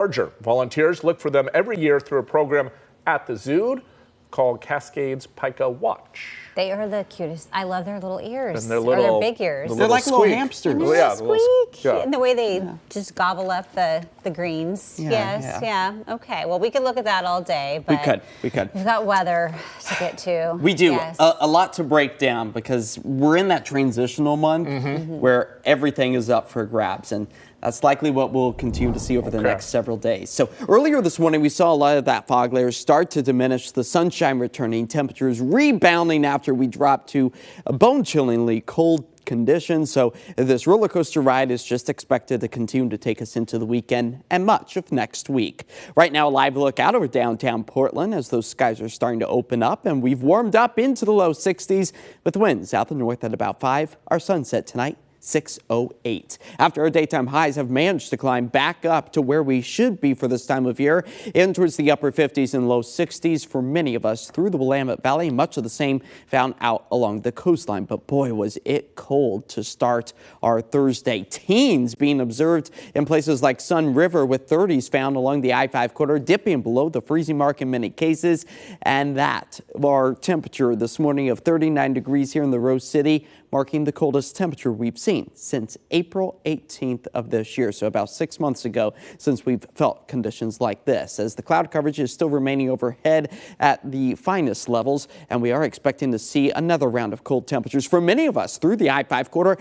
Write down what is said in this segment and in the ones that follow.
larger. Volunteers look for them every year through a program at the zoo called Cascades Pika Watch. They are the cutest. I love their little ears. And their big ears. They're like little hamsters. And yeah, squeak. Yeah. And the way they just gobble up the greens. Yeah. Okay. Well, we could look at that all day. But we could. We've got weather to get to. We do. Yes. A lot to break down because we're in that transitional month where everything is up for grabs. And that's likely what we'll continue to see over the next several days. So earlier this morning, we saw a lot of that fog layer start to diminish, the sunshine returning, temperatures rebounding after we dropped to a bone-chillingly cold conditions. So this roller coaster ride is just expected to continue to take us into the weekend and much of next week. Right now, a live look out over downtown Portland as those skies are starting to open up, and we've warmed up into the low 60s with winds out the north at about 5. Our sunset tonight, 6:08. After our daytime highs have managed to climb back up to where we should be for this time of year, in towards the upper 50s and low 60s for many of us through the Willamette Valley. Much of the same found out along the coastline. But boy, was it cold to start our Thursday. Teens being observed in places like Sun River with 30s found along the I-5 corridor, dipping below the freezing mark in many cases. And that, our temperature this morning of 39 degrees here in the Rose City, marking the coldest temperature we've seen since April 18th of this year. So about 6 months ago since we've felt conditions like this, as the cloud coverage is still remaining overhead at the finest levels. And we are expecting to see another round of cold temperatures for many of us through the I-5 corridor.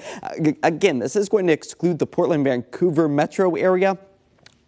Again, this is going to exclude the Portland, Vancouver metro area.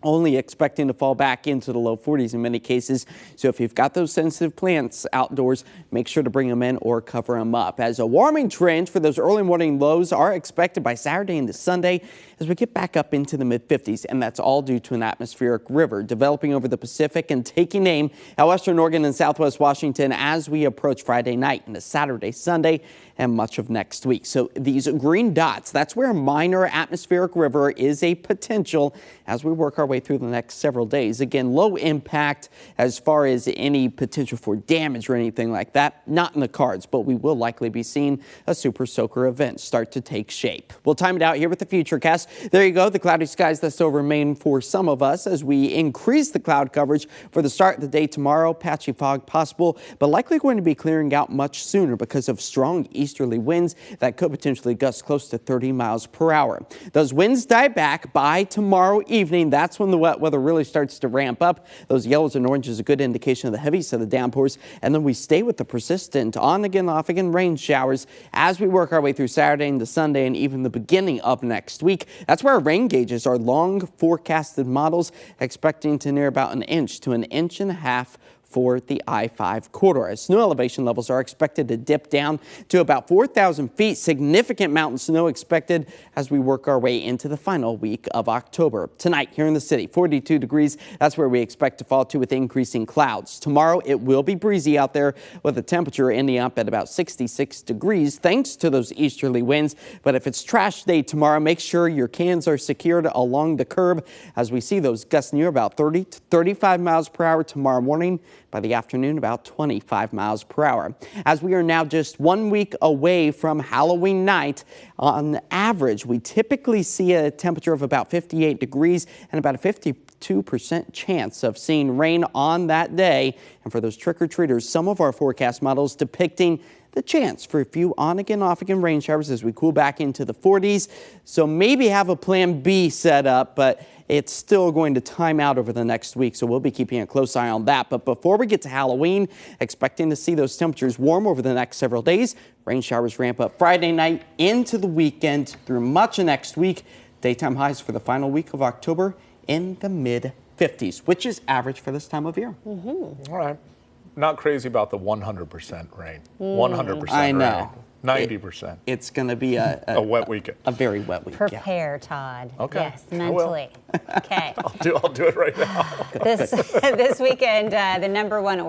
Only expecting to fall back into the low 40s in many cases. So if you've got those sensitive plants outdoors, make sure to bring them in or cover them up. As a warming trend for those early morning lows are expected by Saturday into Sunday as we get back up into the mid 50s. And that's all due to an atmospheric river developing over the Pacific and taking aim at western Oregon and southwest Washington as we approach Friday night into Saturday, Sunday, and much of next week. So these green dots, that's where a minor atmospheric river is a potential as we work our way through the next several days. Again, low impact as far as any potential for damage or anything like that. Not in the cards, but we will likely be seeing a super soaker event start to take shape. We'll time it out here with the Futurecast. There you go, the cloudy skies that still remain for some of us as we increase the cloud coverage for the start of the day tomorrow. Patchy fog possible, but likely going to be clearing out much sooner because of strong easterly winds that could potentially gust close to 30 miles per hour. Those winds die back by tomorrow evening. That's when the wet weather really starts to ramp up. Those yellows and oranges a good indication of the heaviest of the downpours. And then we stay with the persistent on again, off again rain showers as we work our way through Saturday into Sunday and even the beginning of next week. That's where our rain gauges are long forecasted models expecting to near about 1 inch to 1.5 inches for the I-5 corridor. As snow elevation levels are expected to dip down to about 4,000 feet. Significant mountain snow expected as we work our way into the final week of October. Tonight here in the city, 42 degrees. That's where we expect to fall to with increasing clouds. Tomorrow it will be breezy out there with the temperature ending up at about 66 degrees thanks to those easterly winds. But if it's trash day tomorrow, make sure your cans are secured along the curb as we see those gusts near about 30 to 35 miles per hour tomorrow morning. By the afternoon, about 25 miles per hour. As we are now just 1 week away from Halloween night, on average, we typically see a temperature of about 58 degrees and about a 52% chance of seeing rain on that day. And for those trick-or-treaters, some of our forecast models depicting the chance for a few on-again, off-again rain showers as we cool back into the 40s. So maybe have a plan B set up, but it's still going to time out over the next week, so we'll be keeping a close eye on that. But before we get to Halloween, expecting to see those temperatures warm over the next several days. Rain showers ramp up Friday night into the weekend through much of next week. Daytime highs for the final week of October in the mid-50s, which is average for this time of year. All right. Not crazy about the 100% rain. 100% I know. rain. 90%. It's going to be a wet weekend. A very wet week. Prepare, Todd. Okay. Yes, mentally. Okay. I'll do it right now. This weekend, the #1